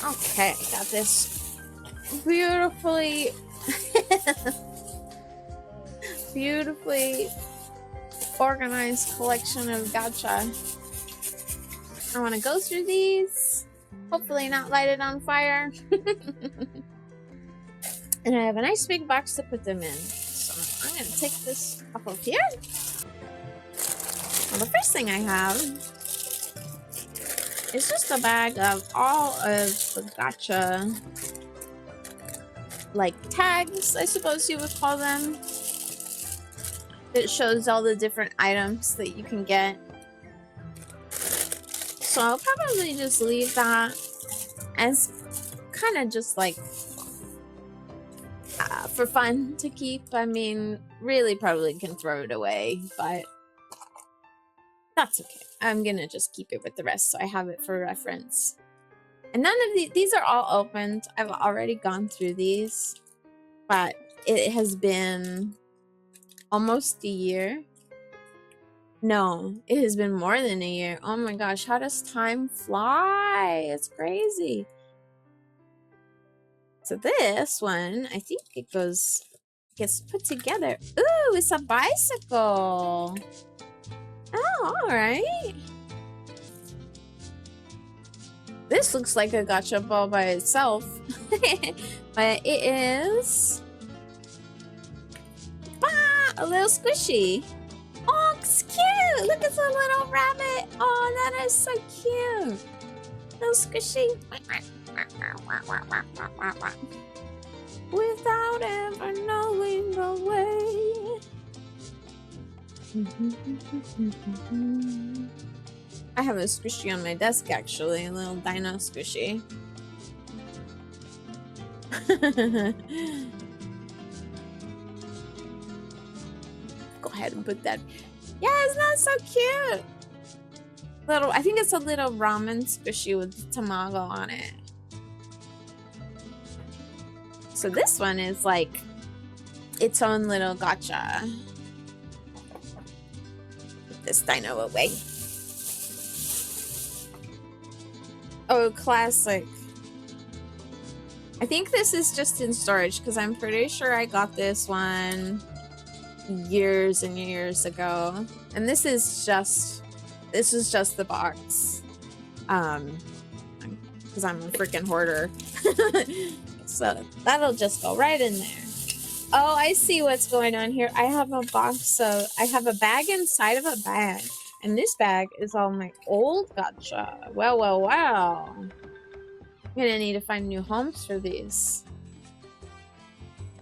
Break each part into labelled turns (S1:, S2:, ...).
S1: Okay, got this beautifully, beautifully organized collection of gacha. I want to go through these, hopefully not light it on fire. And I have a nice big box to put them in. So I'm going to take this off of here. Well, the first thing I have is just a bag of all of the gacha, like tags, I suppose you would call them. It shows all the different items that you can get. So I'll probably just leave that as kind of just like for fun to keep. I mean, really probably can throw it away, but that's okay. I'm gonna just keep it with the rest so I have it for reference. And none of these are all opened. I've already gone through these, but it has been almost a year. No, it has been more than a year. Oh my gosh, how does time fly? It's crazy. So this one, I think it gets put together. Ooh, it's a bicycle. Oh, all right. This looks like a gachapon by itself, but it is a little squishy. Oh, it's cute. Look, it's a little rabbit. Oh, that is so cute. Little squishy. Without ever knowing the way. I have a squishy on my desk, actually. A little dino squishy. Go ahead and put that. Yeah, isn't that so cute? Little, I think it's a little ramen squishy with tamago on it. So this one is like its own little gacha. Put this dino away. Oh, classic. I think this is just in storage because I'm pretty sure I got this one years and years ago. And this is just the box. Because I'm a freaking hoarder. So that'll just go right in there. Oh, I see what's going on here. I have a box, so I have a bag inside of a bag. And this bag is all my old gacha. Well, well, well. I'm gonna need to find new homes for these.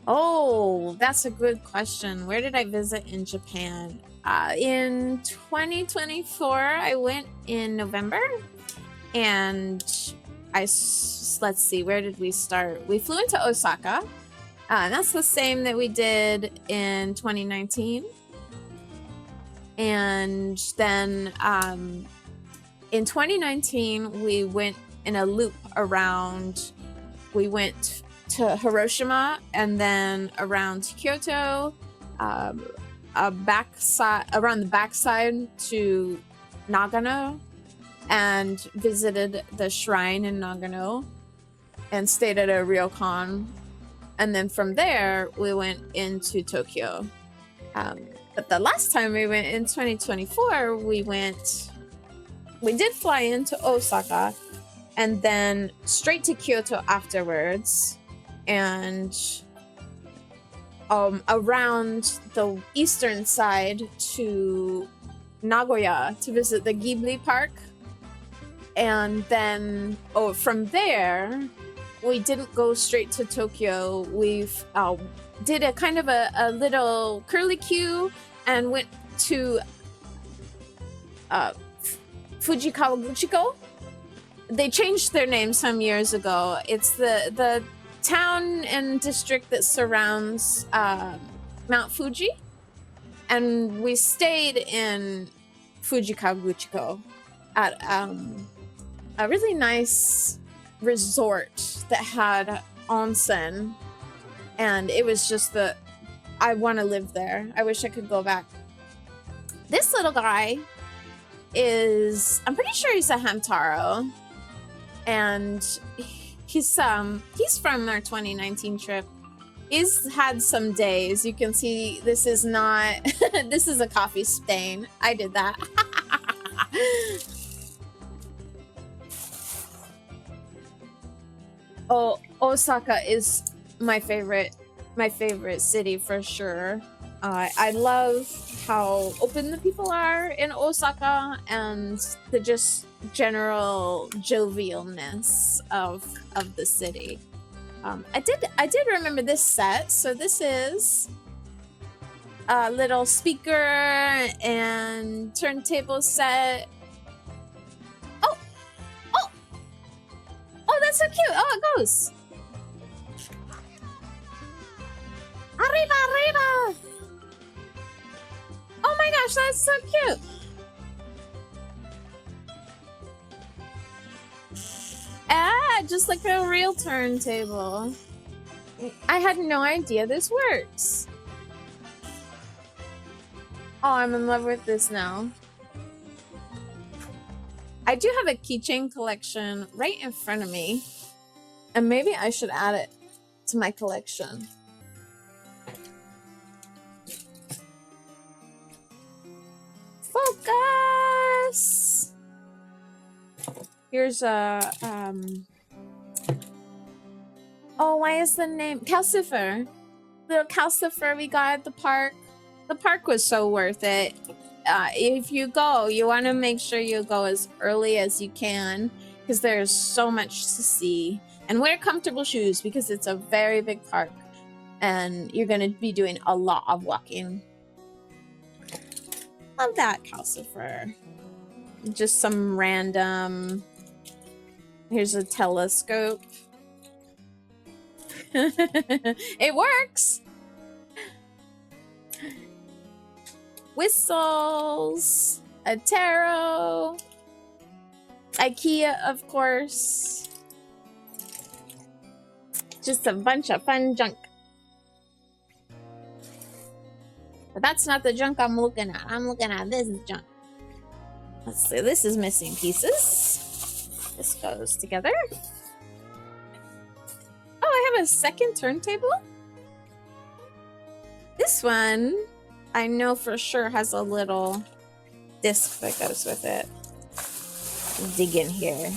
S1: Oh, that's a good question. Where did I visit in Japan? In 2024, I went in November. And let's see, where did we start? We flew into Osaka. That's the same that we did in 2019. And then in 2019, we went in a loop around. We went to Hiroshima and then around Kyoto, around the backside to Nagano, and visited the shrine in Nagano and stayed at a ryokan. And then from there, we went into Tokyo. But the last time we went in 2024, we did fly into Osaka and then straight to Kyoto afterwards. And around the eastern side to Nagoya to visit the Ghibli Park. And then from there, we didn't go straight to Tokyo. We've did a kind of a little curly queue and went to Fujikawa-Guchiko. They changed their name some years ago. It's the town and district that surrounds Mount Fuji. And we stayed in Fujikawa-Guchiko at a really nice resort that had onsen. And it was just I want to live there. I wish I could go back. This little guy I'm pretty sure he's a Hamtaro. And He's from our 2019 trip. He's had some days. You can see this is not this is a coffee stain. I did that. Oh, Osaka is my favorite city for sure. I love how open the people are in Osaka and the just general jovialness of the city. I did remember this set. So this is a little speaker and turntable set. Oh, that's so cute. Oh, it goes. Arriba, arriba. Oh my gosh, that's so cute. Ah, just like a real turntable. I had no idea this works. Oh, I'm in love with this now. I do have a keychain collection right in front of me, and maybe I should add it to my collection. Focus! Here's a, oh, why is the name? Calcifer. Little Calcifer we got at the park. The park was so worth it. If you go, you want to make sure you go as early as you can because there's so much to see. And wear comfortable shoes because it's a very big park and you're going to be doing a lot of walking. Love that Calcifer. Just some random... Here's a telescope. It works! Whistles, a tarot, IKEA, of course. Just a bunch of fun junk. But that's not the junk I'm looking at. I'm looking at this junk. Let's see, this is missing pieces. This goes together. Oh, I have a second turntable? This one, I know for sure has a little disc that goes with it. Dig in here.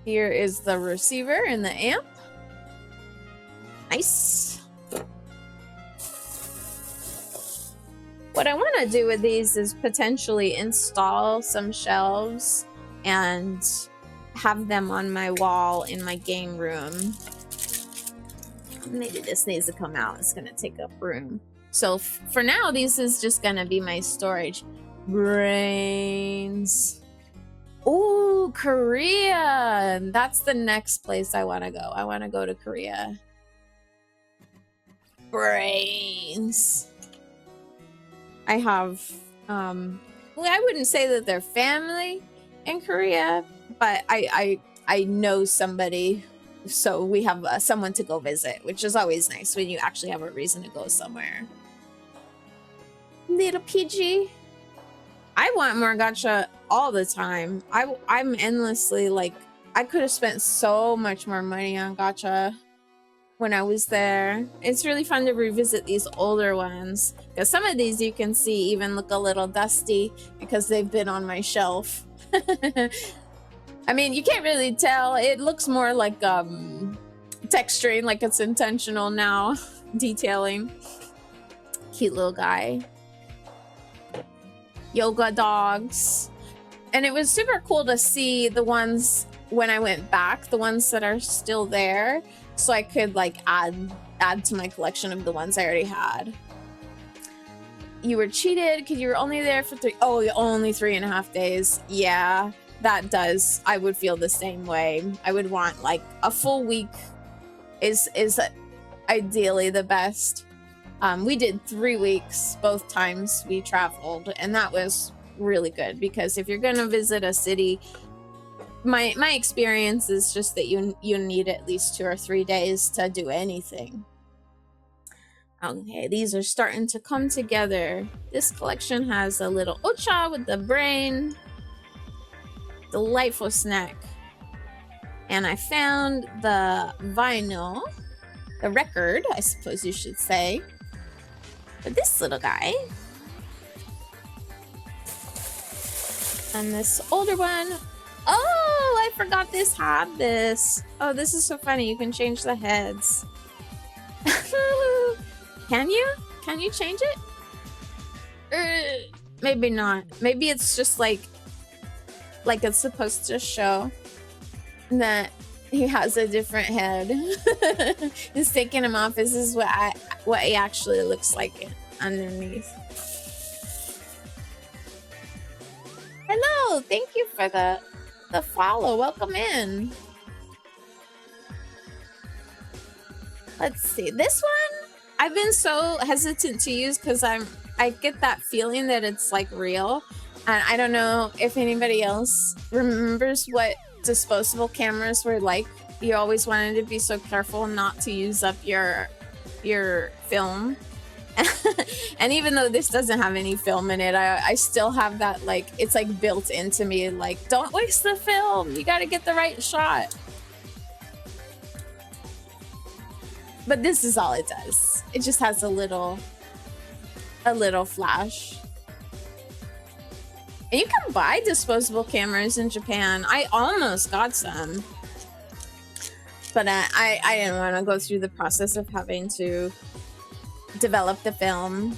S1: Here is the receiver and the amp. Nice. What I want to do with these is potentially install some shelves and have them on my wall in my game room. Maybe this needs to come out. It's going to take up room. So for now, this is just going to be my storage. Brains. Oh, Korea. That's the next place I want to go. I want to go to Korea. Brains. I have, well, I wouldn't say that they're family in Korea, but I know somebody, so we have someone to go visit, which is always nice when you actually have a reason to go somewhere. Little PG. I want more gacha all the time. I'm endlessly, like, I could have spent so much more money on gacha when I was there. It's really fun to revisit these older ones because some of these you can see even look a little dusty because they've been on my shelf. I mean, you can't really tell. It looks more like texturing, like it's intentional now. Detailing. Cute little guy. Yoga dogs. And it was super cool to see the ones when I went back, the ones that are still there, so I could like add to my collection of the ones I already had. You were cheated because you were only there for only 3.5 days. Yeah, that does. I would feel the same way. I would want like a full week is ideally the best. We did 3 weeks both times we traveled, and that was really good because if you're gonna visit a city, my experience is just that you need at least 2 or 3 days to do anything. Okay, these are starting to come together. This collection has a little ocha with the brain. Delightful snack. And I found the vinyl, the record, I suppose you should say, for this little guy. And this older one. Oh, I forgot this had this. Oh, this is so funny. You can change the heads. Can you? Can you change it? Maybe not. Maybe it's just like it's supposed to show that he has a different head. Just taking him off. This is what he actually looks like underneath. Hello, thank you for the follow. Welcome in. Let's see. This one I've been so hesitant to use because I get that feeling that it's like real. And I don't know if anybody else remembers what disposable cameras were like. You always wanted to be so careful not to use up your film. And even though this doesn't have any film in it, I still have that, like, it's like built into me, like, don't waste the film, you gotta get the right shot. But this is all it does. It just has a little flash. And you can buy disposable cameras in Japan. I almost got some, but I didn't want to go through the process of having to develop the film,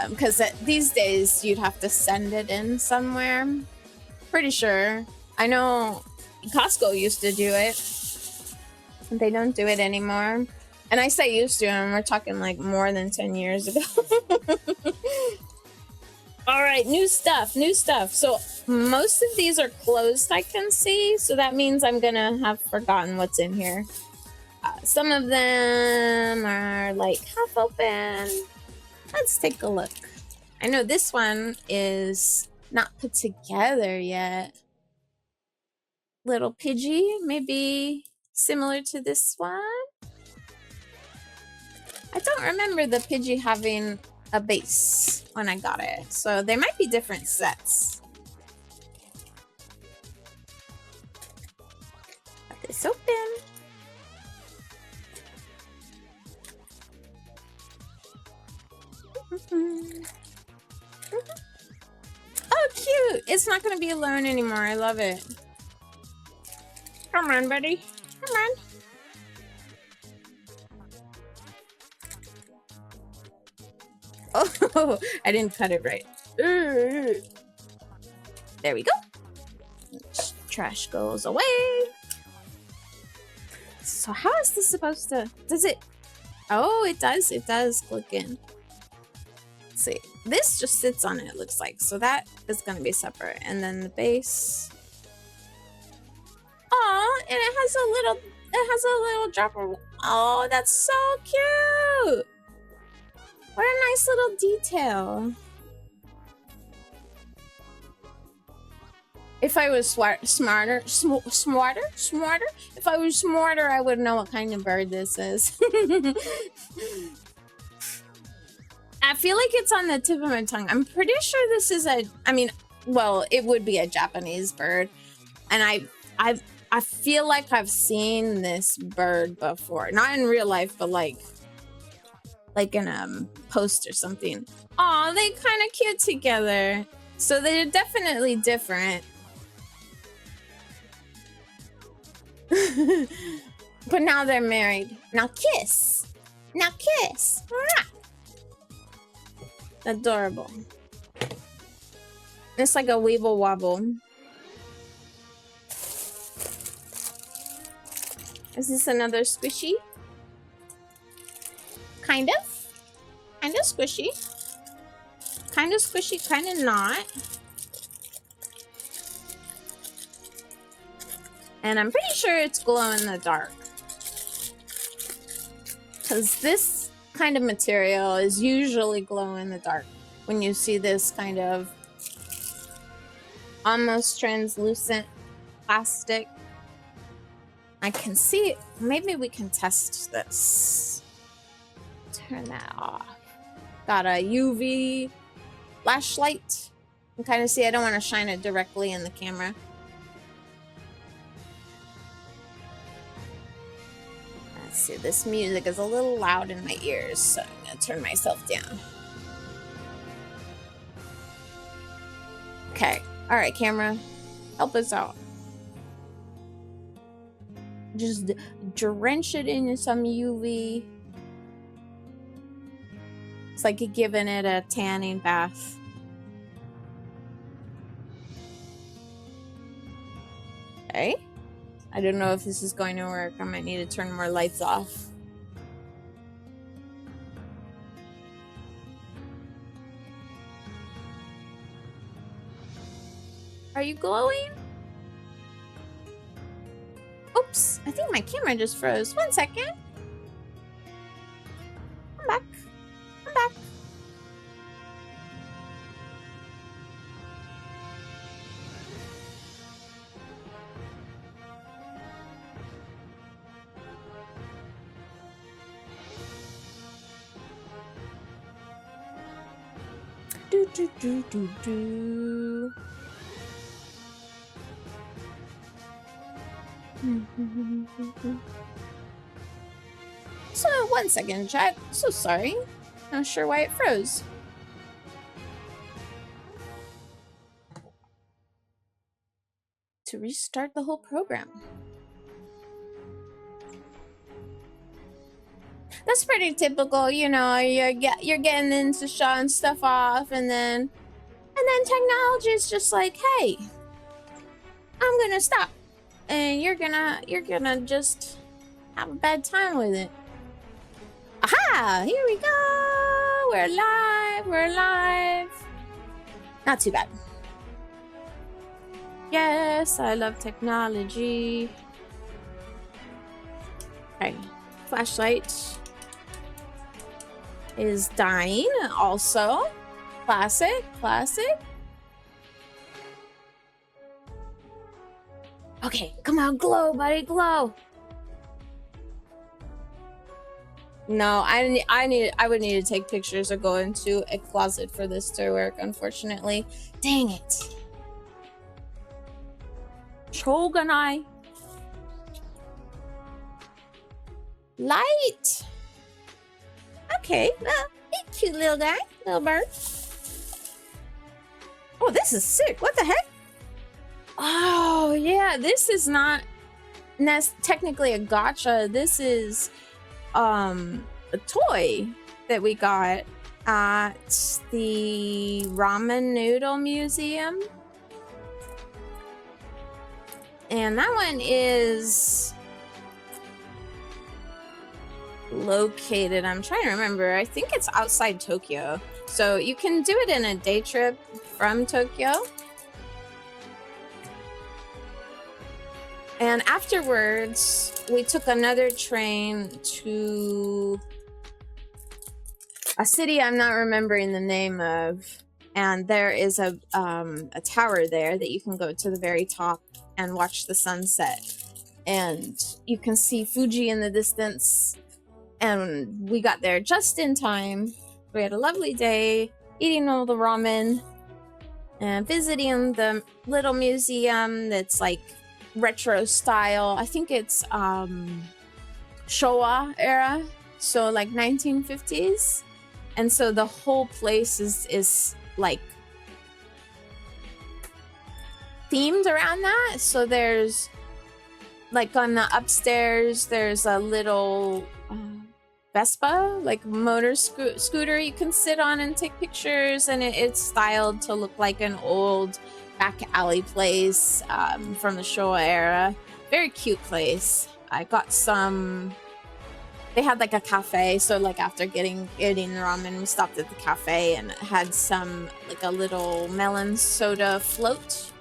S1: because these days you'd have to send it in somewhere. Pretty sure. I know Costco used to do it. They don't do it anymore. And I say used to, and we're talking like more than 10 years ago. All right, new stuff. So most of these are closed, I can see. So that means I'm gonna have forgotten what's in here. Some of them are like half open. Let's take a look. I know this one is not put together yet. Little Pidgey, maybe similar to this one. I don't remember the Pidgey having a base when I got it, so there might be different sets. Got this open. Oh, cute! It's not gonna be alone anymore. I love it. Come on, buddy. Come on. Oh, I didn't cut it right. There we go. Trash goes away. So how is this supposed to... Does it... Oh, it does. It does click in. Let's see. This just sits on it, looks like. So that is going to be separate. And then the base. Oh, and it has a little... It has a little dropper. Oh, that's so cute. What a nice little detail. If I was smarter, if I was smarter, I would know what kind of bird this is. I feel like it's on the tip of my tongue. I'm pretty sure this is well, it would be a Japanese bird. And I feel like I've seen this bird before. Not in real life, but like in a post or something. Aw, they kind of cute together. So they're definitely different. But now they're married. Now kiss. Now kiss. Adorable. It's like a weeble wobble. Is this another squishy? Kind of squishy. Kind of squishy, kind of not. And I'm pretty sure it's glow in the dark. Because this kind of material is usually glow in the dark. When you see this kind of almost translucent plastic. I can see it. Maybe we can test this. Turn that off. Got a UV flashlight. You can kind of see, I don't want to shine it directly in the camera. Let's see, this music is a little loud in my ears, so I'm gonna turn myself down. Okay, all right, camera, help us out. Just drench it in some UV. It's like you're giving it a tanning bath. Okay. I don't know if this is going to work. I might need to turn more lights off. Are you glowing? Oops, I think my camera just froze. 1 second. I'm back. I'm back. Do do do do do. So 1 second, chat. So sorry. Not sure why it froze. To restart the whole program. That's pretty typical, you know. You're getting into shutting stuff off, and then technology is just like, hey, I'm gonna stop, and you're gonna just have a bad time with it. Aha! Here we go. We're live. We're live. Not too bad. Yes, I love technology. Okay, flashlight is dying also. Classic. Okay, come on, glow, buddy, glow. No, I would need to take pictures or go into a closet for this to work, unfortunately. Dang it. Shogunai. Light. Okay, hey, cute little guy, little bird. Oh, this is sick. What the heck? Oh, yeah, this is not technically a gacha. This is a toy that we got at the ramen noodle museum. And that one is located, I'm trying to remember, I think it's outside Tokyo. So you can do it in a day trip from Tokyo. And afterwards, we took another train to a city I'm not remembering the name of. And there is a tower there that you can go to the very top and watch the sunset. And you can see Fuji in the distance. And we got there just in time. We had a lovely day, eating all the ramen and visiting the little museum that's like retro style. I think it's Showa era, so like 1950s. And so the whole place is like themed around that. So there's like on the upstairs, there's a little Vespa, like motor scooter you can sit on and take pictures, and it's styled to look like an old back alley place from the Showa era. Very cute place. I got some. They had like a cafe, so like after eating the ramen, we stopped at the cafe and had some like a little melon soda float.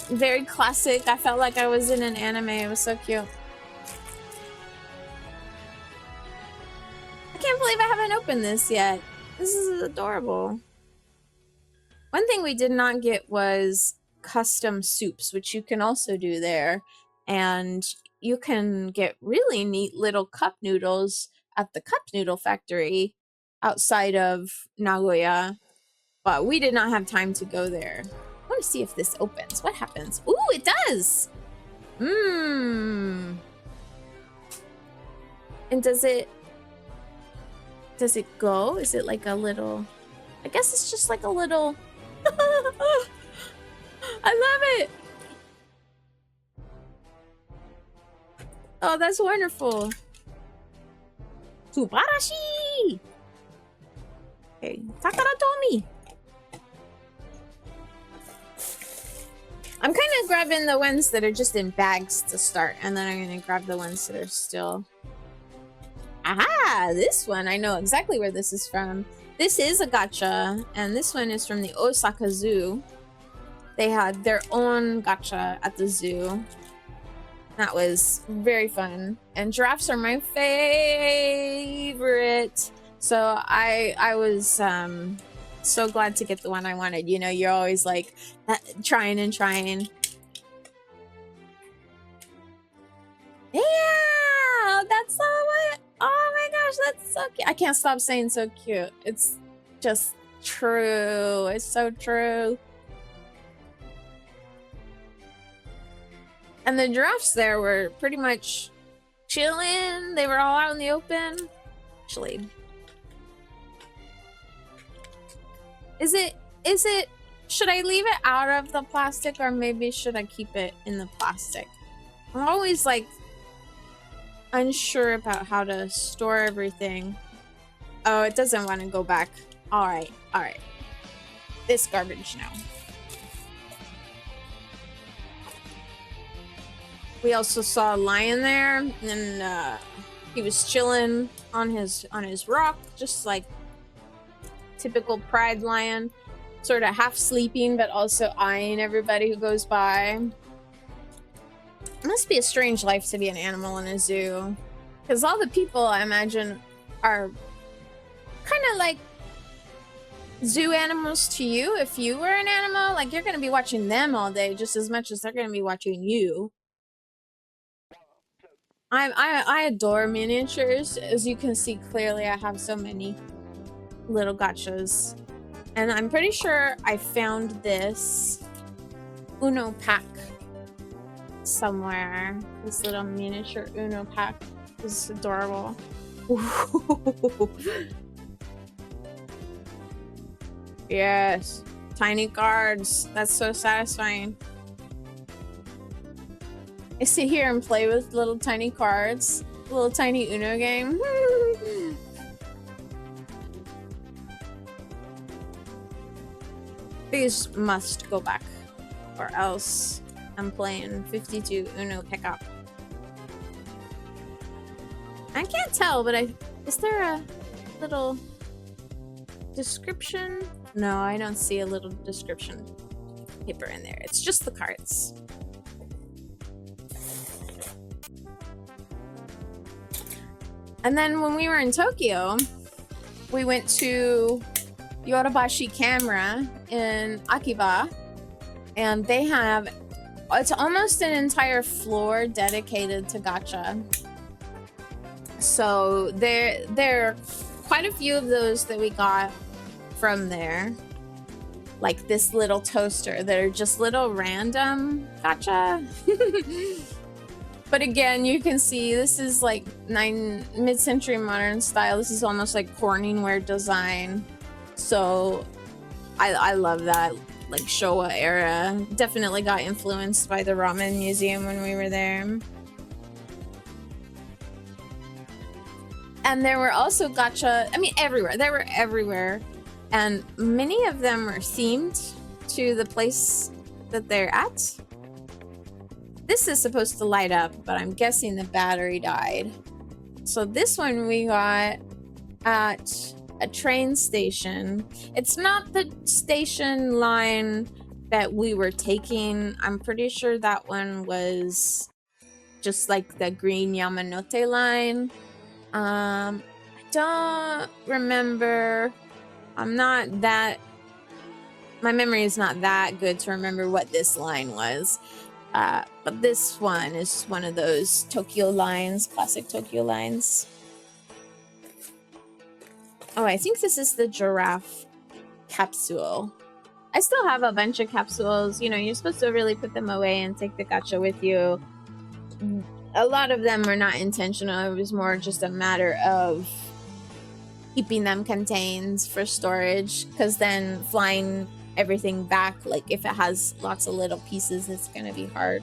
S1: Very classic. I felt like I was in an anime. It was so cute. I can't believe I haven't opened this yet. This is adorable. One thing we did not get was custom soups, which you can also do there. And you can get really neat little cup noodles at the Cup Noodle Factory outside of Nagoya. But we did not have time to go there. I want to see if this opens. What happens? Ooh, it does! Mmm. And does it go? Is it like a little, I guess it's just like a little, I love it. Oh, that's wonderful. Subarashi! Okay, Takara Tomi. I'm kind of grabbing the ones that are just in bags to start, and then I'm going to grab the ones that are still... Aha! This one, I know exactly where this is from. This is a gacha, and this one is from the Osaka Zoo. They had their own gacha at the zoo. That was very fun. And giraffes are my favorite. So I was so glad to get the one I wanted. You know, you're always like trying and trying. Yeah, that's so what. Oh my gosh, that's so cute. I can't stop saying so cute. It's just true. It's so true. And the giraffes there were pretty much chilling. They were all out in the open. Actually, is it, should I leave it out of the plastic, or maybe should I keep it in the plastic? I'm always like unsure about how to store everything. Oh, it doesn't want to go back. All right. This garbage now. We also saw a lion there, and he was chilling on his rock, just like typical pride lion, sort of half sleeping but also eyeing everybody who goes by. It must be a strange life to be an animal in a zoo, because all the people, I imagine, are kind of like zoo animals to you. If you were an animal, like, you're going to be watching them all day just as much as they're going to be watching you. I adore miniatures. As you can see clearly, I have so many little gachas. And I'm pretty sure I found this Uno pack somewhere. This little miniature Uno pack is adorable. Yes, tiny cards. That's so satisfying. I sit here and play with little tiny cards. A little tiny Uno game. These must go back, or else I'm playing 52 Uno pickup. I can't tell, but is there a little description? No, I don't see a little description paper in there. It's just the cards. And then when we were in Tokyo, we went to Yodobashi Camera in Akiba, and they have, it's almost an entire floor dedicated to gacha. So there are quite a few of those that we got from there, like this little toaster that are just little random gacha. But again, you can see this is like mid-century modern style. This is almost like Corningware design. So I love that, like Showa era. Definitely got influenced by the ramen museum when we were there. And there were also gacha, I mean, everywhere. They were everywhere. And many of them are themed to the place that they're at. This is supposed to light up, but I'm guessing the battery died. So this one we got at a train station. It's not the station line that we were taking. I'm pretty sure that one was just like the green Yamanote line. I don't remember. My memory is not that good to remember what this line was. But this one is one of those Tokyo lines, classic Tokyo lines. Oh, I think this is the giraffe capsule. I still have a bunch of capsules. You know, you're supposed to really put them away and take the gacha with you. a lot of them were not intentional. It was more just a matter of keeping them contained for storage, because then flying everything back, like if it has lots of little pieces, it's going to be hard.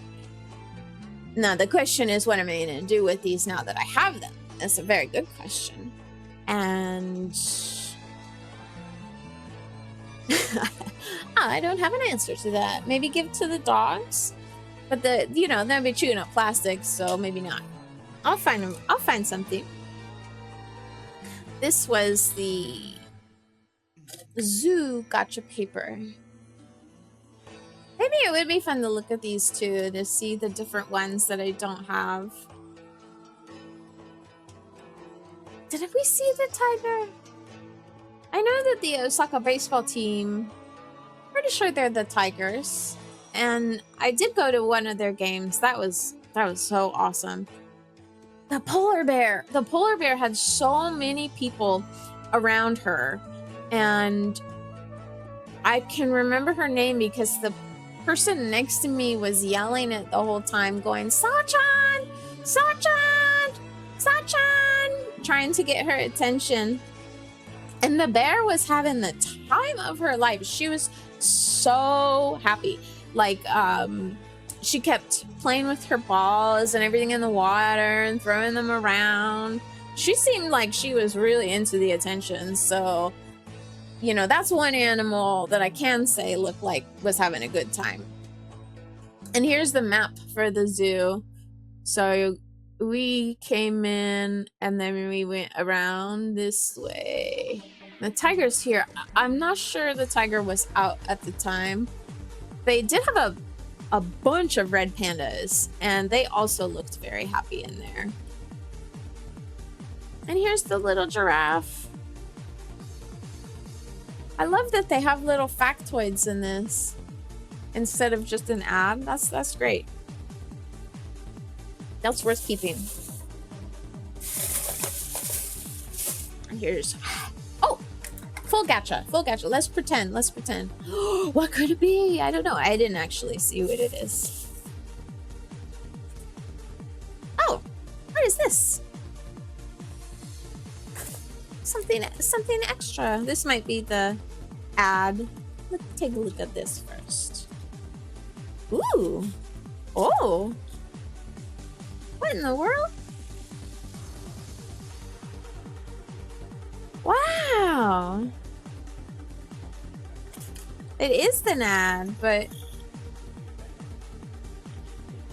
S1: Now the question is, what am I going to do with these now that I have them? That's a very good question. And I don't have an answer to that. Maybe give to the dogs, but they'll be chewing up plastic, so maybe not. I'll find them. I'll find something. This was the zoo gotcha paper. Maybe it would be fun to look at these too, to see the different ones that I don't have. Did we see the tiger? I know that the Osaka baseball team, pretty sure they're the Tigers. And I did go to one of their games. That was so awesome. The polar bear. The polar bear had so many people around her. And I can remember her name because the person next to me was yelling it the whole time, going, Sachan! Sachan! Sachan! Trying to get her attention. And the bear was having the time of her life. She was so happy. Like, she kept playing with her balls and everything in the water and throwing them around. She seemed like she was really into the attention. So, that's one animal that I can say looked like was having a good time. And here's the map for the zoo. So we came in and then we went around this way. The tiger's here. I'm not sure the tiger was out at the time. They did have a bunch of red pandas, and they also looked very happy in there. And here's the little giraffe. I love that they have little factoids in this instead of just an ad. That's great. That's worth keeping. And here's full gacha. Let's pretend. What could it be? I don't know. I didn't actually see what it is. Oh, what is this? Something extra. This might be the ad. Let's take a look at this first. Ooh. Oh. What in the world? Wow. It is an ad, but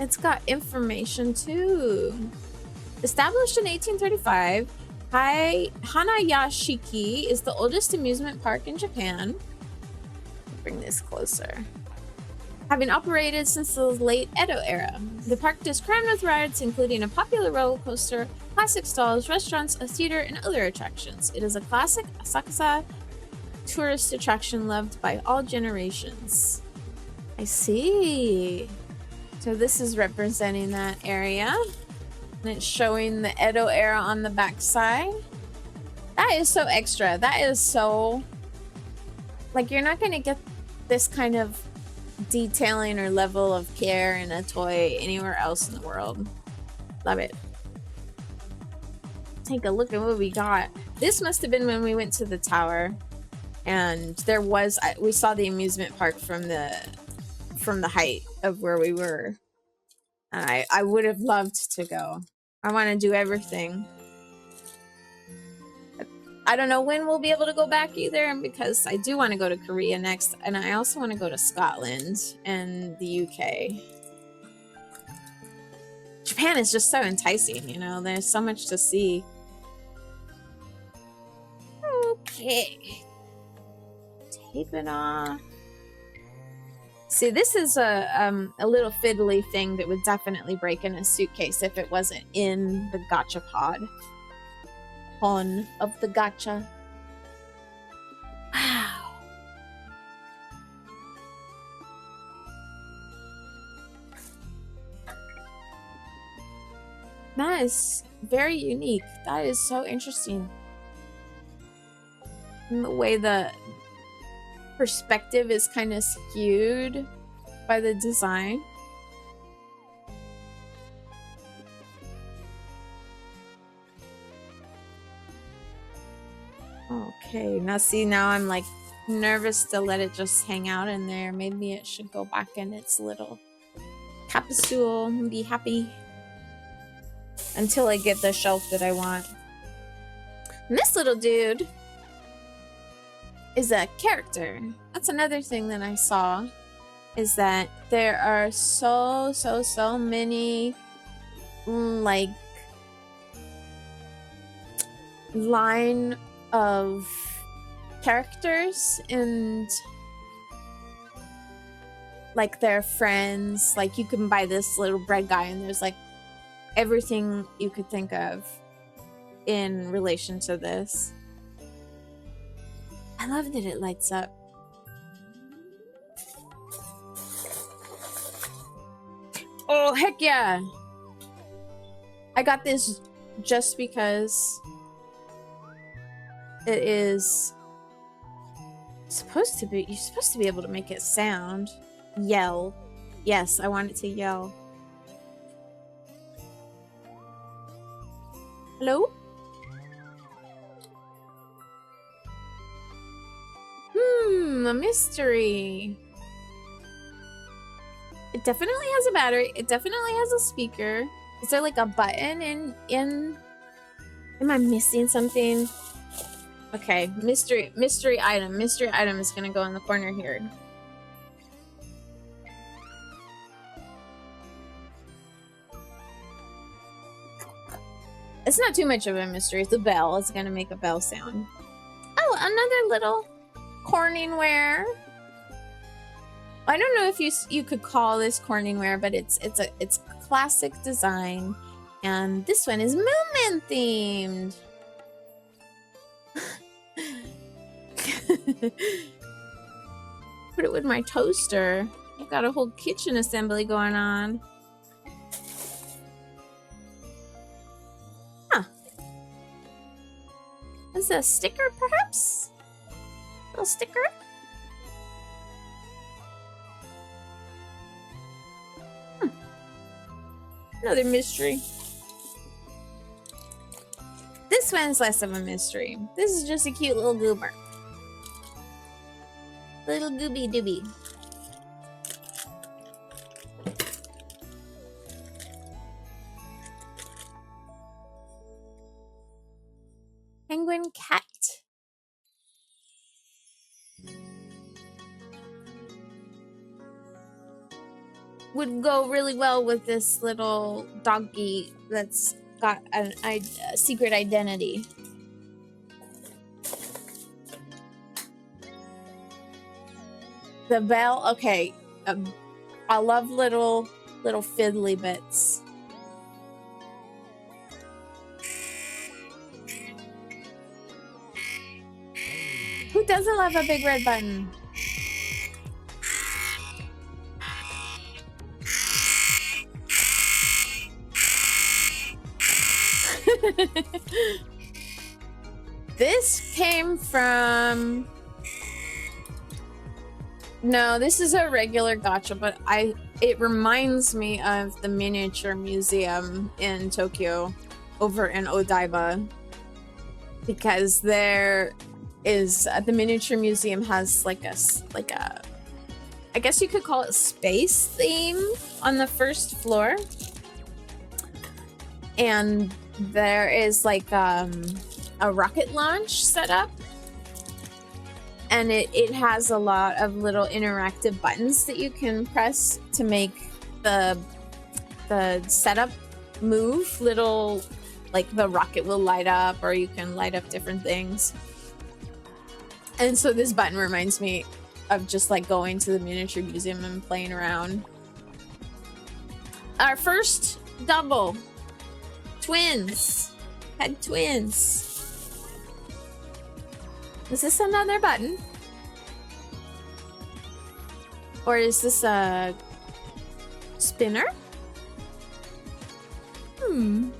S1: it's got information too. Established in 1835, Hanayashiki is the oldest amusement park in Japan. Bring this closer. Having operated since the late Edo era, the park is crammed with rides, including a popular roller coaster, classic stalls, restaurants, a theater, and other attractions. It is a classic Asakusa tourist attraction loved by all generations. I see. So this is representing that area. And it's showing the Edo era on the back side. That is so extra. That is so... Like, you're not going to get this kind of detailing or level of care in a toy anywhere else in the world. Love it. Take a look at what we got. This must have been when we went to the tower. And there was... we saw the amusement park from the height of where we were. And I would have loved to go. I want to do everything. I don't know when we'll be able to go back either, because I do want to go to Korea next, and I also want to go to Scotland and the UK. Japan is just so enticing, you know, there's so much to see. Okay. Tape it off. See, this is a little fiddly thing that would definitely break in a suitcase if it wasn't in the Gachapon of the gacha. Wow. That is very unique. That is so interesting. And the way the perspective is kind of skewed by the design. Okay, now see, now I'm like nervous to let it just hang out in there. Maybe it should go back in its little capsule and be happy until I get the shelf that I want. And this little dude is a character. That's another thing that I saw, is that there are so many like line of characters and like their friends. Like you can buy this little bread guy and there's like everything you could think of in relation to this. I love that it lights up. Oh, heck yeah. I got this just because it is supposed to be, you're supposed to be able to make it sound. Yell. Yes, I want it to yell. Hello? A mystery. It definitely has a battery. It definitely has a speaker. Is there like a button in? Am I missing something? Okay, mystery item. Mystery item is gonna go in the corner here. It's not too much of a mystery. It's a bell. It's gonna make a bell sound. Oh, another little Corningware. I don't know if you could call this Corningware, but it's classic design, and this one is Moomin themed. Put it with my toaster. I've got a whole kitchen assembly going on. Huh. Is that a sticker, perhaps? A little sticker? Another mystery. This one's less of a mystery. This is just a cute little goober. Little gooby dooby. Penguin cat. Would go really well with this little doggy that's got a secret identity. The bell, okay. I love little fiddly bits. Who doesn't love a big red button? This came from... No, this is a regular gacha, but it reminds me of the miniature museum in Tokyo over in Odaiba, because there is the miniature museum has like a I guess you could call it space theme on the first floor, and there is like a rocket launch set up, and it has a lot of little interactive buttons that you can press to make the setup move. Little, like the rocket will light up, or you can light up different things. And so this button reminds me of just like going to the miniature museum and playing around. Our first double. Twins. Had twins. Is this another button? Or is this a spinner? I'm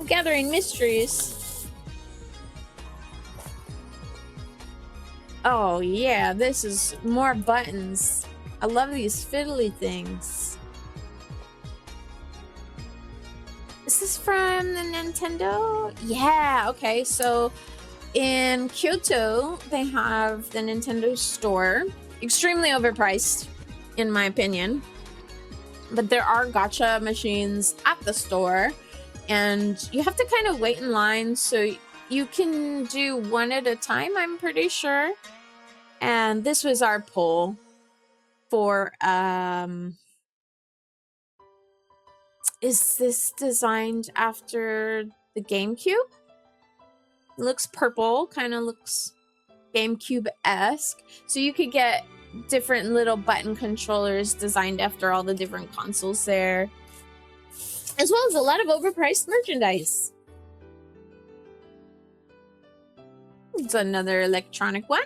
S1: gathering mysteries. Oh yeah, this is more buttons. I love these fiddly things. Is this from the Nintendo? Yeah, okay, so in Kyoto, they have the Nintendo store. Extremely overpriced, in my opinion. But there are gacha machines at the store, and you have to kind of wait in line, so you can do one at a time, I'm pretty sure. And this was our poll for is this designed after the GameCube? It looks purple, kind of looks GameCube-esque. So you could get different little button controllers designed after all the different consoles there, as well as a lot of overpriced merchandise. It's another electronic one.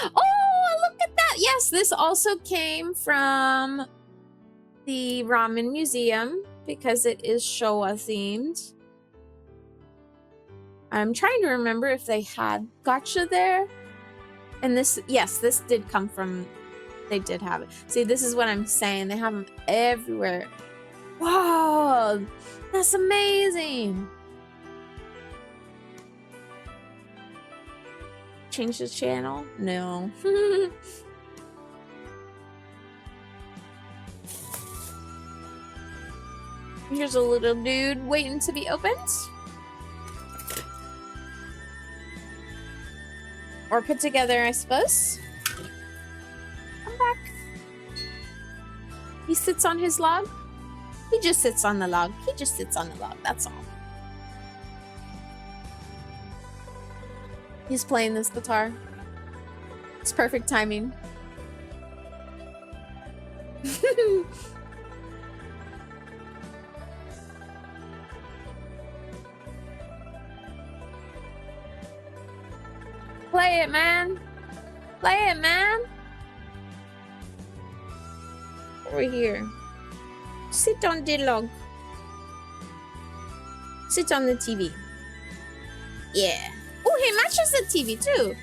S1: Oh, look at that! Yes, this also came from the Ramen Museum because it is Showa themed. I'm trying to remember if they had gacha there. And this, yes, this did come from, they did have it. See, this is what I'm saying. They have them everywhere. Whoa, that's amazing. Change the channel? No. Here's a little dude waiting to be opened. Or put together, I suppose. Come back. He sits on his log. He just sits on the log. He just sits on the log, that's all. He's playing this guitar. It's perfect timing. Play it, man. Play it, man. Over here. Sit on the log. Sit on the TV. Yeah. Oh, he matches the TV too.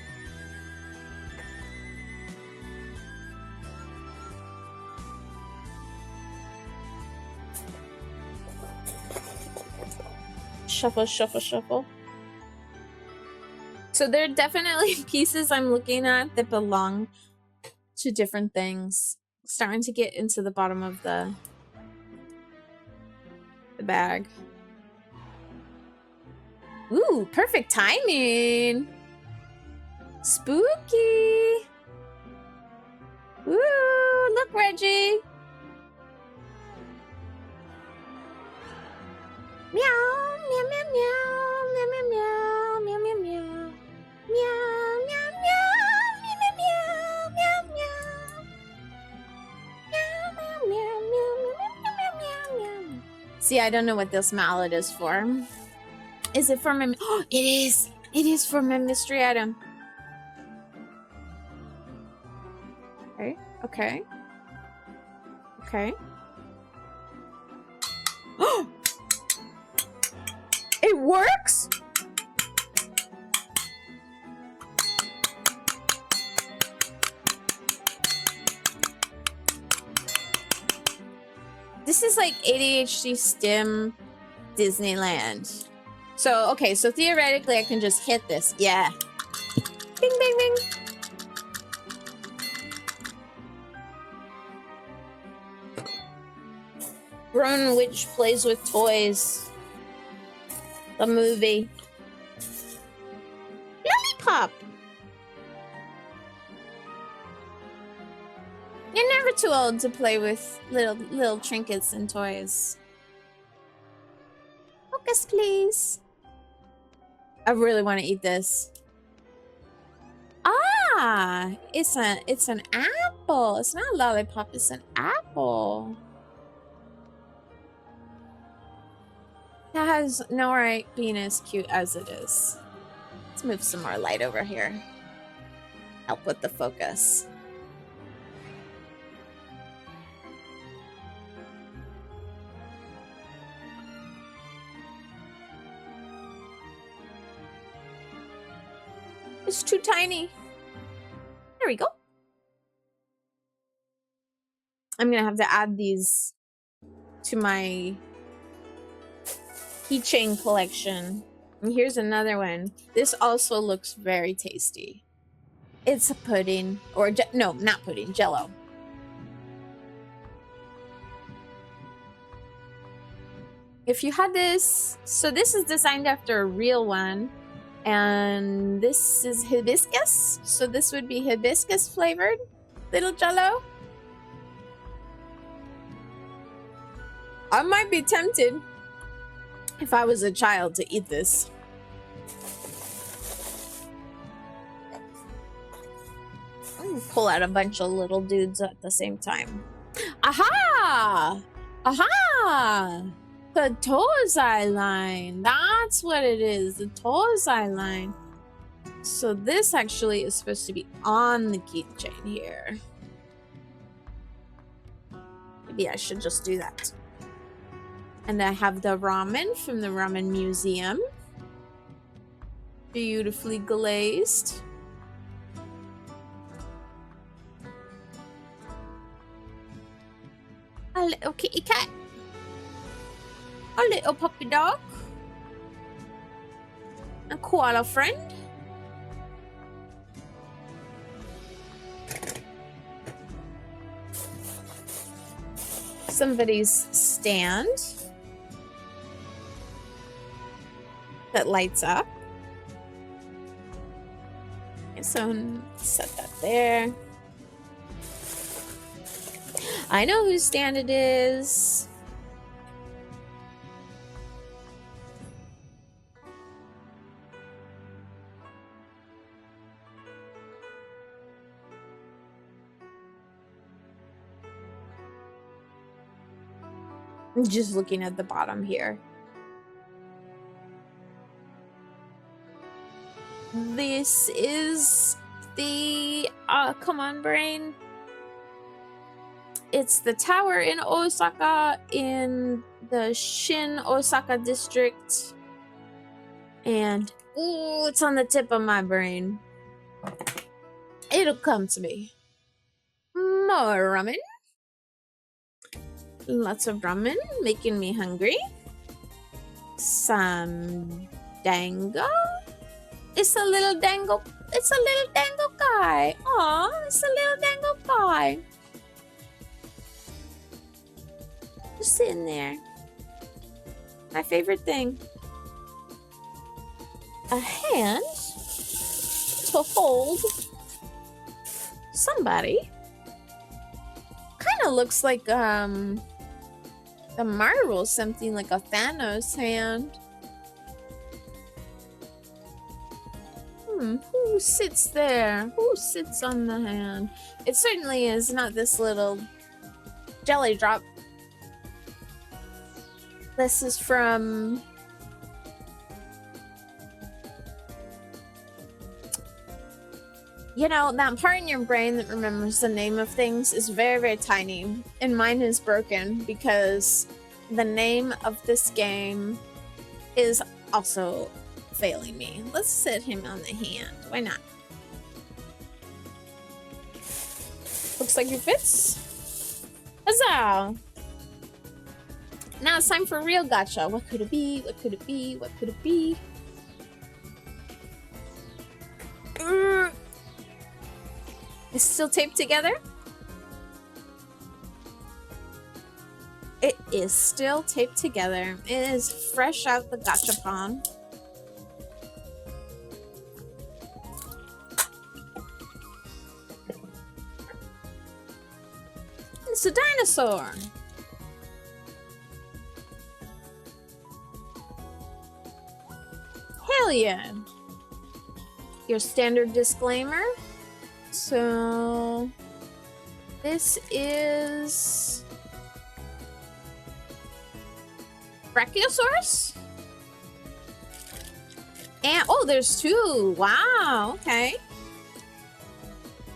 S1: Shuffle, shuffle, shuffle. So there are definitely pieces I'm looking at that belong to different things. Starting to get into the bottom of the bag. Ooh, perfect timing. Spooky. Ooh, look, Reggie. Meow, meow, meow, meow, meow, meow, meow, meow, meow, meow. Meow, meow, meow, meow, meow, meow, meow. Meow, meow, meow, meow, meow, meow, meow, meow. See, I don't know what this mallet is for. Is it for my... Oh, it is! It is for my mystery item. Okay, okay. Okay. Oh! It works? This is like ADHD STEM Disneyland. So, okay, so theoretically I can just hit this. Yeah. Bing, bing, bing. Grown Witch Plays with Toys. The movie. Lollipop. You're never too old to play with little trinkets and toys. Focus, please. I really want to eat this. Ah, it's an apple. It's not a lollipop, it's an apple. That has no right being as cute as it is. Let's move some more light over here. Help with the focus. It's too tiny. There we go. I'm gonna have to add these to my keychain collection. And here's another one. This also looks very tasty. It's a pudding, or no, not pudding, Jello. If you had this, so this is designed after a real one, and this is hibiscus, so this would be hibiscus flavored little Jello. I might be tempted if I was a child to eat this. Pull out a bunch of little dudes at the same time. Aha! Aha! The Tozai line. That's what it is. The Tozai line. So this actually is supposed to be on the keychain here. Maybe I should just do that. And I have the ramen from the Ramen Museum. Beautifully glazed. A little kitty cat. A little puppy dog. A koala friend. Somebody's stand that lights up. Okay, so set that there. I know whose stand it is. I'm just looking at the bottom here. This is the come on, brain. It's the tower in Osaka, in the Shin Osaka district. And, ooh, it's on the tip of my brain. It'll come to me. More ramen. Lots of ramen, making me hungry. Some dango. It's a little dango. It's a little dango guy. Aw, it's a little dango guy. Just sitting there. My favorite thing. A hand to hold somebody. Kind of looks like the marble, something like a Thanos hand. Who sits there? Who sits on the hand? It certainly is not this little jelly drop. This is from you know, that part in your brain that remembers the name of things is very, very tiny. And mine is broken because the name of this game is also failing me. Let's sit him on the hand. Why not? Looks like he fits. Huzzah! Now it's time for real gacha. What could it be? What could it be? What could it be? It's still taped together? It is still taped together. It is fresh out the Gachapon. It's a dinosaur. Hell yeah. Your standard disclaimer. So this is Brachiosaurus. And oh, there's two. Wow, okay.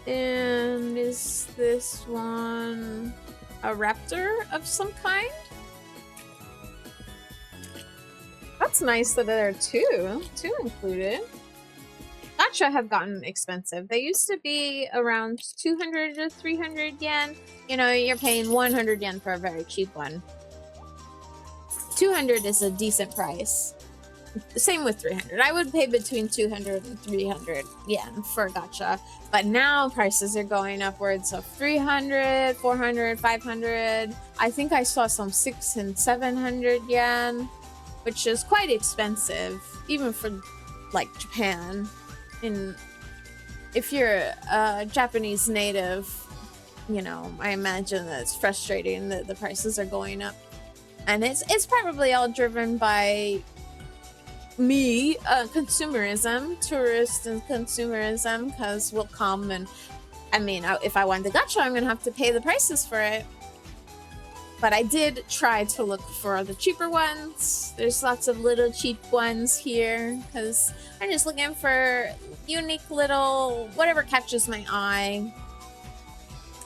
S1: And is this one a raptor of some kind? That's nice that there are two included. Gacha have gotten expensive. They used to be around 200 to 300 yen. You know, you're paying 100 yen for a very cheap one. 200 is a decent price. Same with 300. I would pay between 200 and 300 yen for a gacha. But now prices are going upwards of 300, 400, 500. I think I saw some 600 and 700 yen, which is quite expensive, even for like Japan. And if you're a Japanese native, you know, I imagine that it's frustrating that the prices are going up. And it's probably all driven by consumerism, tourist and consumerism, because we'll come and, I mean, if I want the gacha, I'm gonna have to pay the prices for it. But I did try to look for the cheaper ones. There's lots of little cheap ones here, because I'm just looking for unique little, whatever catches my eye.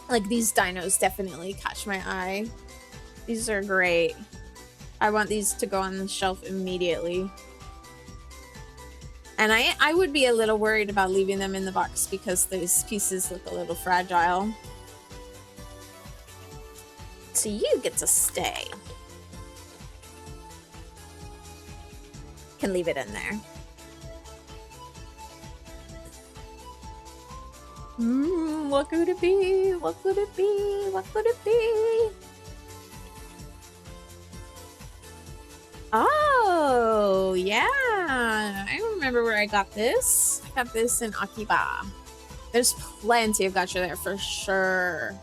S1: Like these dinos definitely catch my eye. These are great. I want these to go on the shelf immediately. And I would be a little worried about leaving them in the box because these pieces look a little fragile. So you get to stay. Can leave it in there. What could it be? What could it be? What could it be? Oh, yeah. I remember where I got this. I got this in Akiba. There's plenty of gacha there for sure.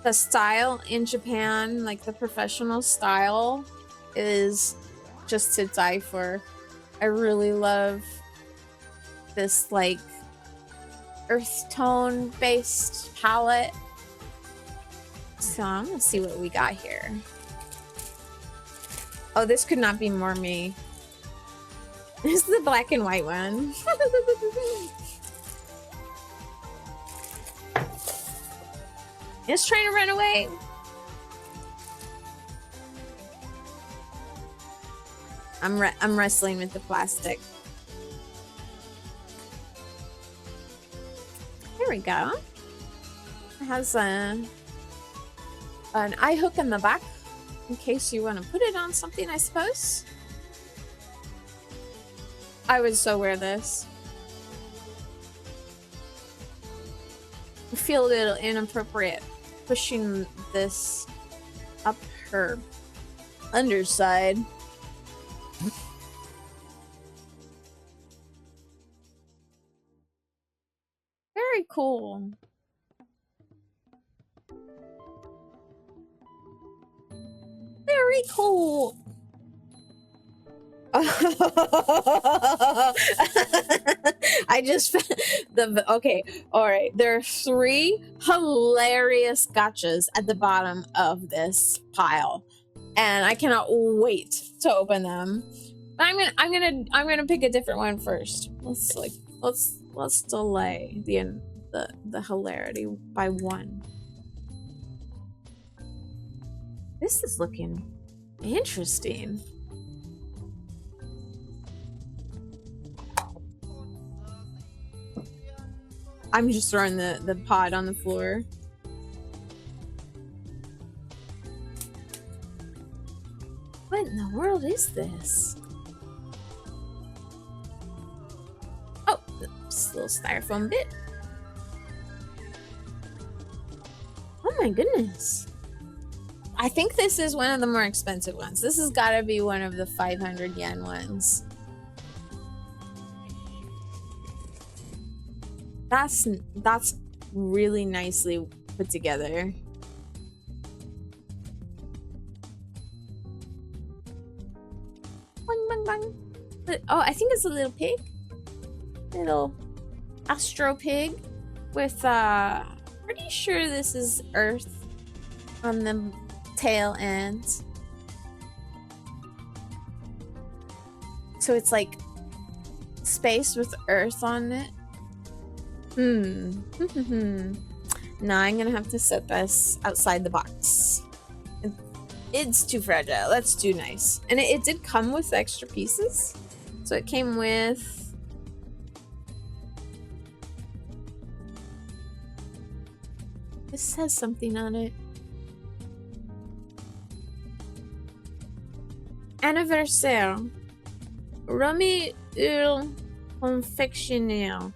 S1: The style in Japan, like the professional style, is just to die for. I really love this like earth tone based palette. So I'm gonna see what we got here. Oh, this could not be more me. This is the black and white one. It's trying to run away. I'm wrestling with the plastic. There we go. It has an eye hook in the back in case you want to put it on something, I suppose. I would so wear this. I feel a little inappropriate pushing this up her underside. Very cool. Very cool. I just okay, all right. There are 3 hilarious gachas at the bottom of this pile, and I cannot wait to open them. But I'm gonna pick a different one first. Let's delay the hilarity by 1. This is looking interesting. I'm just throwing the pod on the floor. What in the world is this? Oh, this little styrofoam bit. Oh my goodness. I think this is one of the more expensive ones. This has got to be one of the 500 yen ones. That's really nicely put together. Bang, bang, bang. Oh, I think it's a little pig. Little astro pig with pretty sure this is Earth on the tail end. So it's like space with Earth on it. Now I'm gonna have to set this outside the box. It's too fragile. That's too nice. And it did come with extra pieces. So it came with this says something on it. Anniversaire. Rumi ul confectionnaire.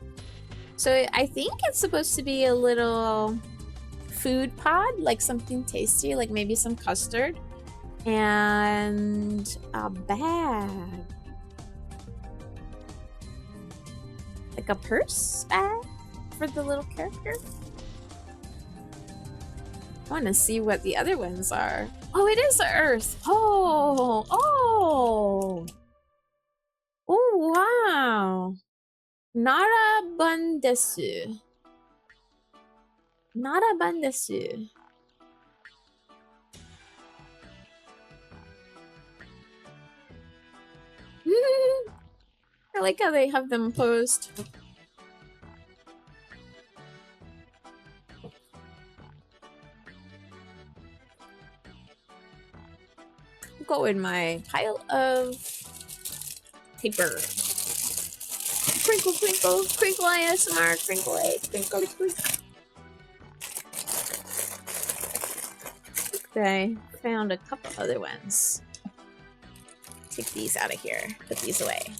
S1: So I think it's supposed to be a little food pod, like something tasty, like maybe some custard. And a bag. Like a purse bag for the little character. I want to see what the other ones are. Oh, it is the Earth. Oh, oh. Oh, wow. Nara Bandesu. Nara Bandesu. I like how they have them posed. Go in my pile of paper. Crinkle, crinkle, crinkle ASMR, crinkle A, crinkle, crinkle. Okay, found a couple other ones. Take these out of here, put these away.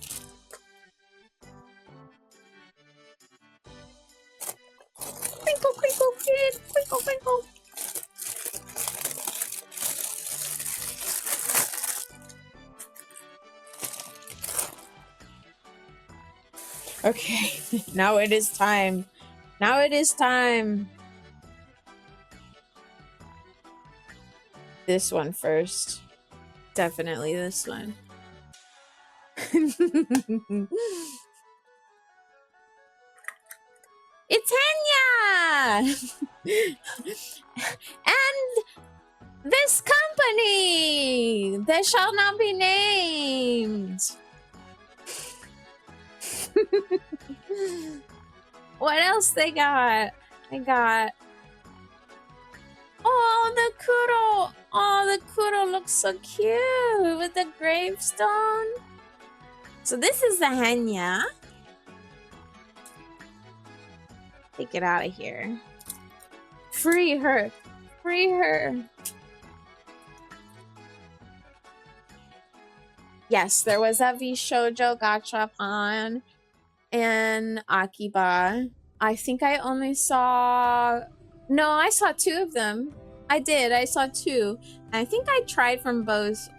S1: Crinkle, crinkle, kid, crinkle, crinkle. Okay, now it is time. Now it is time. This one first. Definitely this one. It's Henya! And this company that shall not be named. What else they got? They got... Oh, the Kuro! Oh, the Kuro looks so cute with the gravestone. So this is the Henya. Take it out of here. Free her. Free her. Yes, there was a Shoujo Gachapon and Akiba. I think I only saw... No, I saw 2 of them. I did. I saw 2. I think I tried from both,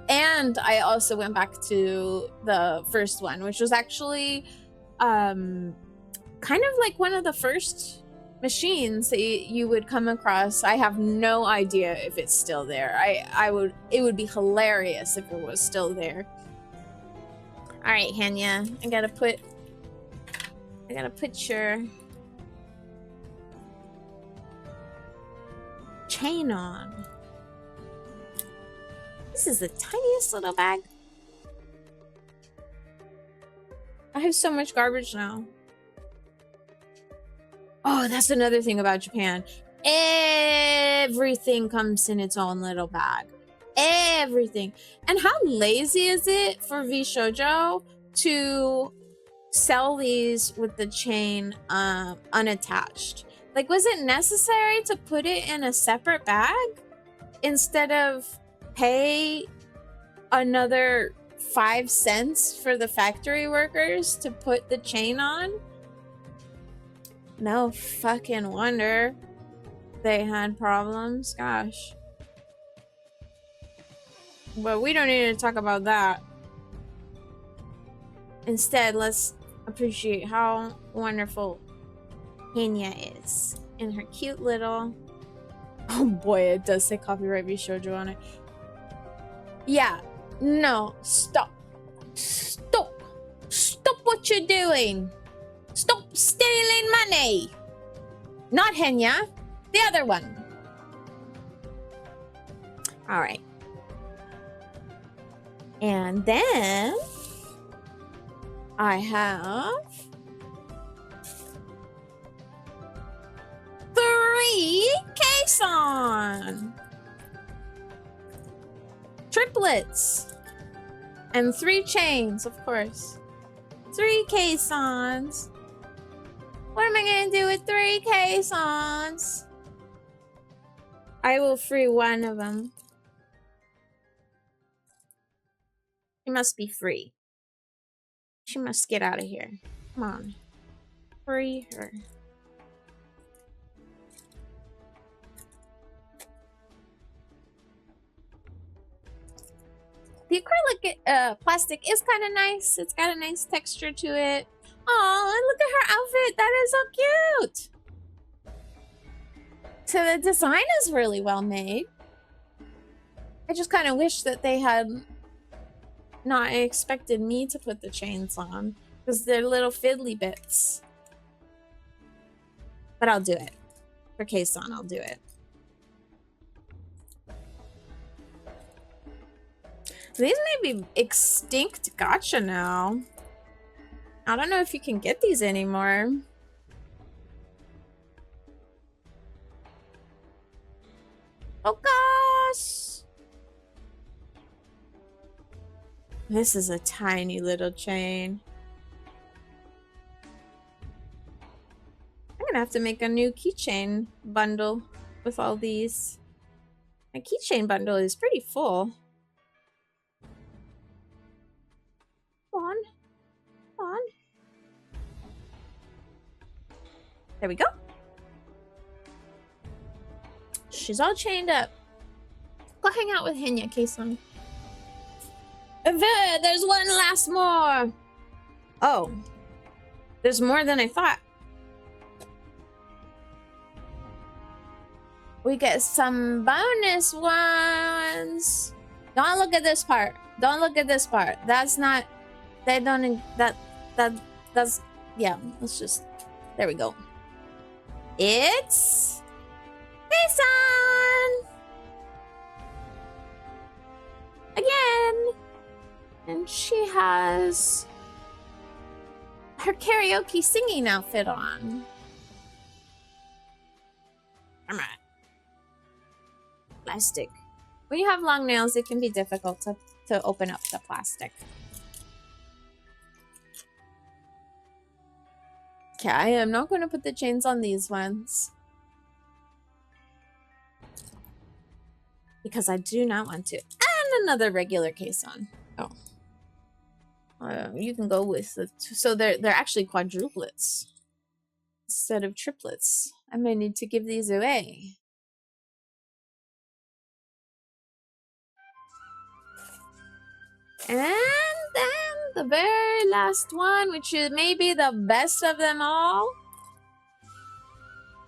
S1: and I also went back to the first one, which was actually kind of like one of the first machines that you would come across. I have no idea if it's still there. It would be hilarious if it was still there. All right, Henya, I gotta put your chain on. This is the tiniest little bag. I have so much garbage now. Oh, that's another thing about Japan. Everything comes in its own little bag. Everything. And how lazy is it for VShojo to sell these with the chain unattached? Like, was it necessary to put it in a separate bag instead of pay another 5 cents for the factory workers to put the chain on? No fucking wonder they had problems. Gosh. But we don't need to talk about that. Instead, let's appreciate how wonderful Henya is in her cute little... Oh boy, it does say copyright VShojo on it. Yeah, no, stop. Stop. Stop what you're doing. Stop stealing money. Not Henya, the other one. All right. And then I have 3 caisson. Triplets. And 3 chains, of course. 3 caissons. What am I gonna do with 3 caissons? I will free one of them. She must be free. She must get out of here. Come on. Free her. The acrylic plastic is kind of nice. It's got a nice texture to it. Oh, look at her outfit. That is so cute. So the design is really well made. I just kind of wish that they had not expected me to put the chains on, because they're little fiddly bits. But I'll do it. For Kason, I'll do it. These may be extinct gacha now. I don't know if you can get these anymore. Oh gosh! This is a tiny little chain. I'm gonna have to make a new keychain bundle with all these. My keychain bundle is pretty full. Come on. Come on. There we go. She's all chained up. Go hang out with Henya, Kason. There's one last more. Oh. There's more than I thought. We get some bonus ones. Don't look at this part. Don't look at this part. That's not... They don't... That's... Yeah, let's just... There we go. It's... Kason! Again! And she has... her karaoke singing outfit on. Come on. Plastic. When you have long nails, it can be difficult to open up the plastic. Okay, I am not going to put the chains on these ones, because I do not want to. And another regular Kason. Oh. You can go with the so they're actually quadruplets instead of triplets. I may need to give these away. And then the very last one, which is maybe the best of them all.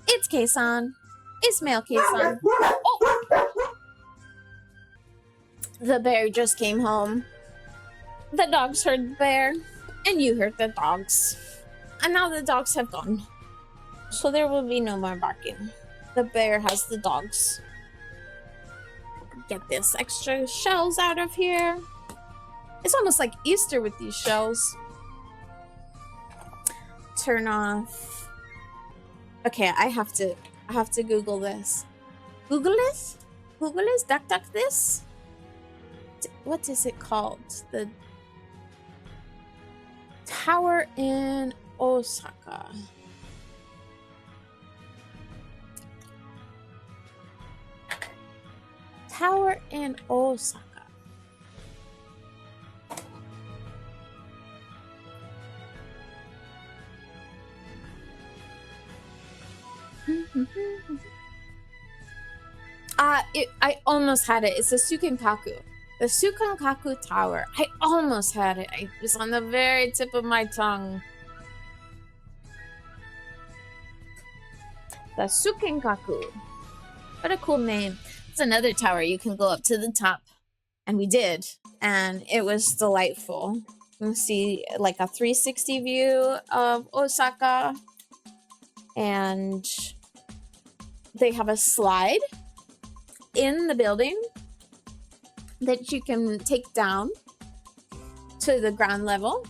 S1: It's Kason. It's male Kason. Oh! The bear just came home. The dogs heard the bear, and you heard the dogs. And now the dogs have gone. So there will be no more barking. The bear has the dogs. Get this extra shells out of here. It's almost like Easter with these shells. Turn off. Okay, I have to Google this. Google this? Google this? Duck duck this? What is it called? The tower in Osaka. Tower in Osaka. I almost had it. It's a Sukinkaku. The Sukinkaku Tower. I almost had it. It was on the very tip of my tongue. The Sukinkaku. What a cool name. It's another tower. You can go up to the top. And we did. And it was delightful. You can see like a 360 view of Osaka. And they have a slide in the building that you can take down to the ground level.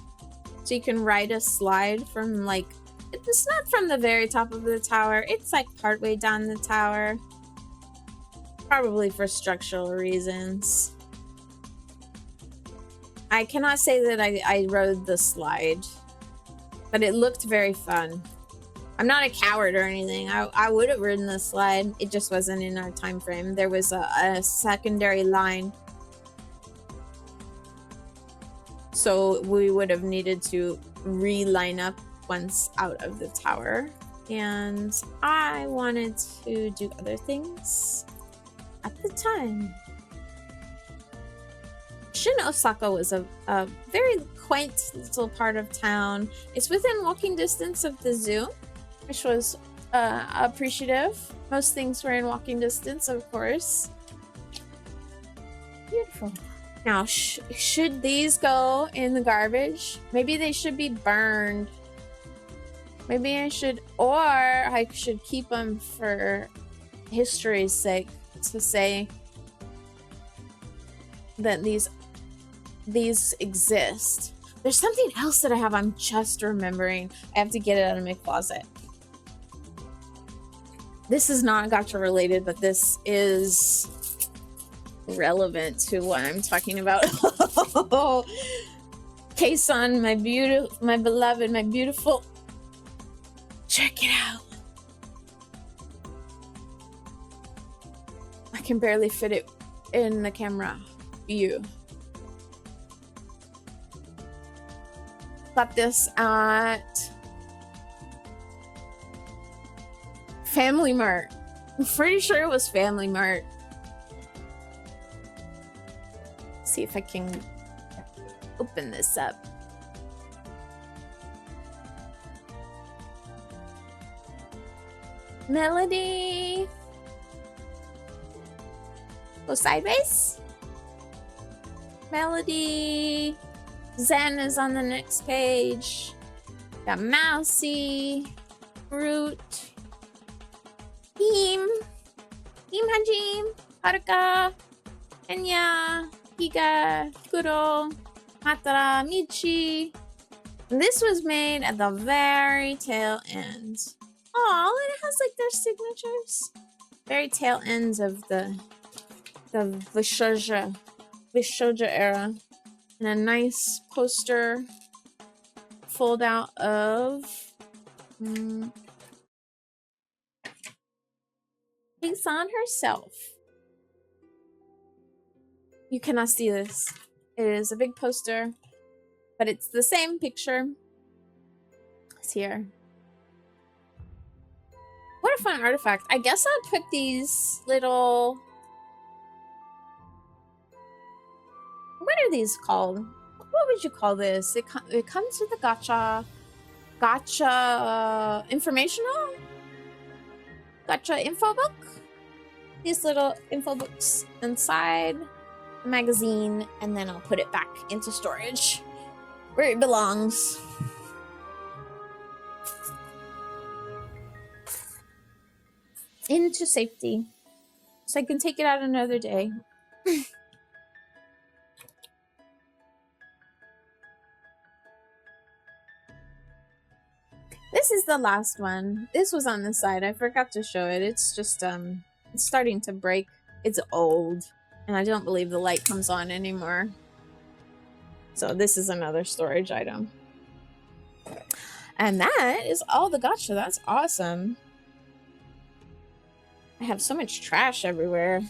S1: So you can ride a slide from like, it's not from the very top of the tower. It's like partway down the tower. Probably for structural reasons. I cannot say that I rode the slide, but it looked very fun. I'm not a coward or anything. I would have ridden the slide. It just wasn't in our time frame. There was a secondary line. So we would have needed to reline up once out of the tower. And I wanted to do other things at the time. Shin Osaka was a very quaint little part of town. It's within walking distance of the zoo, which was appreciative. Most things were in walking distance, of course. Beautiful. Now, should these go in the garbage? Maybe they should be burned. Maybe I should, or I should keep them for history's sake, to say that these exist. There's something else that I have, I'm just remembering. I have to get it out of my closet. This is not gacha related, but this is relevant to what I'm talking about. Kei-san, my beloved, my beautiful. Check it out. I can barely fit it in the camera view. Got this at Family Mart. I'm pretty sure it was Family Mart. See if I can open this up. Melody. Go sideways. Melody. Zen is on the next page. Got Mousy. Fruit. Him Hajim. Haruka. Enya. Higa. Kuro. Matara. Michi. And this was made at the very tail end. Oh, and it has like their signatures. Very tail ends of the Vishoja era. And a nice poster fold out of Kei-san herself. You cannot see this. It is a big poster, but it's the same picture. It's here. What a fun artifact. I guess I'll put these little... What are these called? What would you call this? It comes with a gacha informational? Gacha info book? These little info books inside the magazine, and then I'll put it back into storage where it belongs. Into safety. So I can take it out another day. This is the last one. This was on the side. I forgot to show it. It's just it's starting to break. It's old, and I don't believe the light comes on anymore. So this is another storage item. And that is all the gacha. That's awesome. I have so much trash everywhere.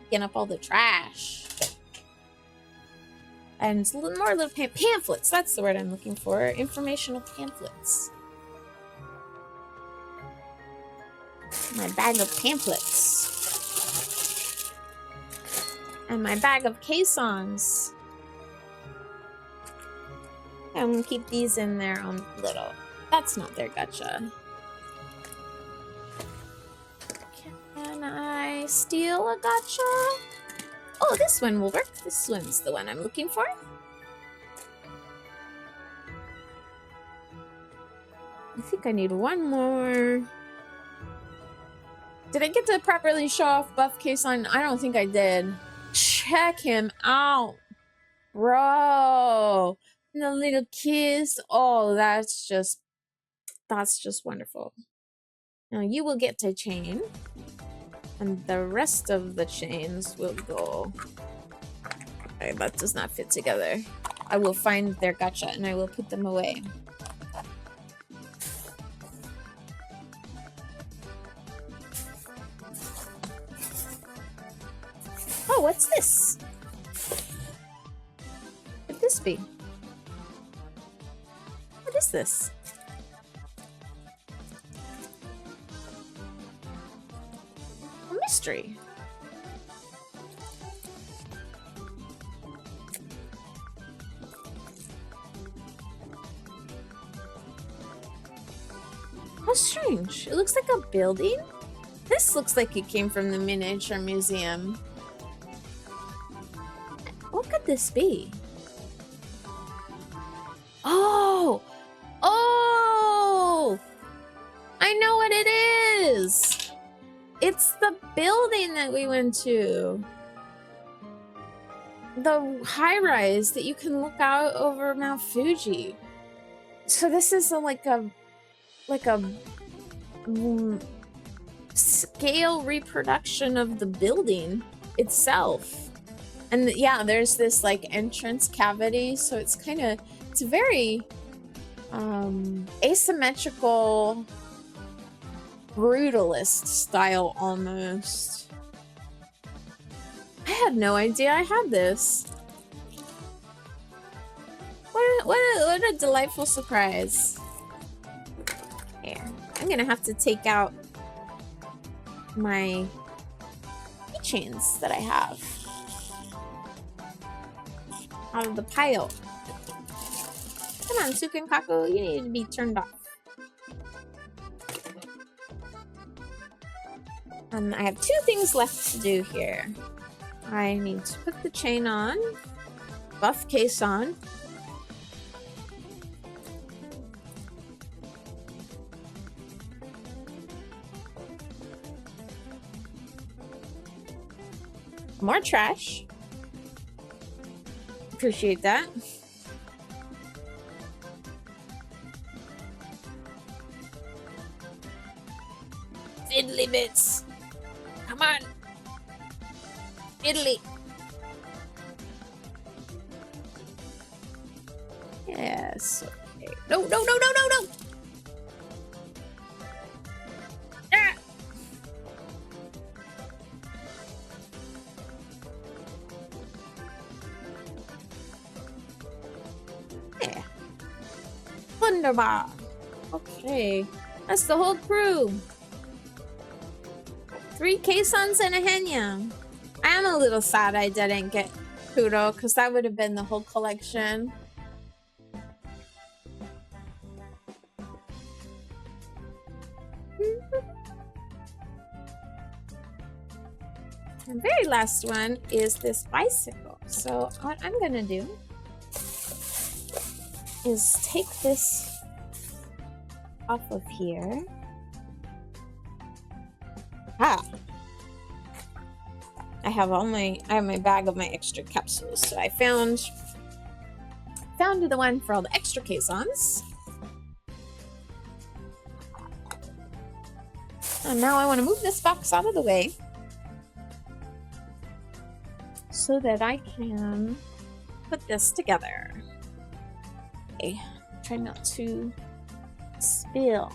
S1: Picking up all the trash. And more little pamphlets. That's the word I'm looking for. Informational pamphlets. My bag of pamphlets. And my bag of Kei-sans. I'm gonna keep these in their own little... That's not their gacha. Can I steal a gacha? Oh, this one will work. This one's the one I'm looking for. I think I need one more. Did I get to properly show off Buff Kei-san? I don't think I did. Check him out. Bro. And the little kiss. Oh, that's just wonderful. Now you will get a chain. And the rest of the chains will go. Okay, that does not fit together. I will find their gacha and I will put them away. Oh, what's this? What could this be? this? A mystery. How strange. It looks like a building. This looks like it came from the miniature museum. What could this be? Oh! Oh! I know what it is! It's the building that we went to. The high-rise that you can look out over Mount Fuji. So this is like a scale reproduction of the building itself. And yeah, there's this like entrance cavity, so it's very asymmetrical, brutalist style almost. I had no idea I had this. What a delightful surprise. Here, I'm gonna have to take out my keychains that I have out of the pile. Come on, Sukenkaku, you need to be turned off. And I have 2 things left to do here. I need to put the chain on, buff case on. More trash. Appreciate that. Fiddly bits. Come on. Fiddly. Yes. Okay. No, no, no, no, no, no. Ah. Yeah. Wunderbar. Okay. That's the whole crew. 3 caissons and a Henya. I am a little sad I didn't get Kuro, because that would have been the whole collection. And the very last one is this bicycle. So what I'm gonna do is take this off of here. I have my bag of my extra capsules. So I found the one for all the extra caissons. And now I want to move this box out of the way so that I can put this together. Okay, try not to spill.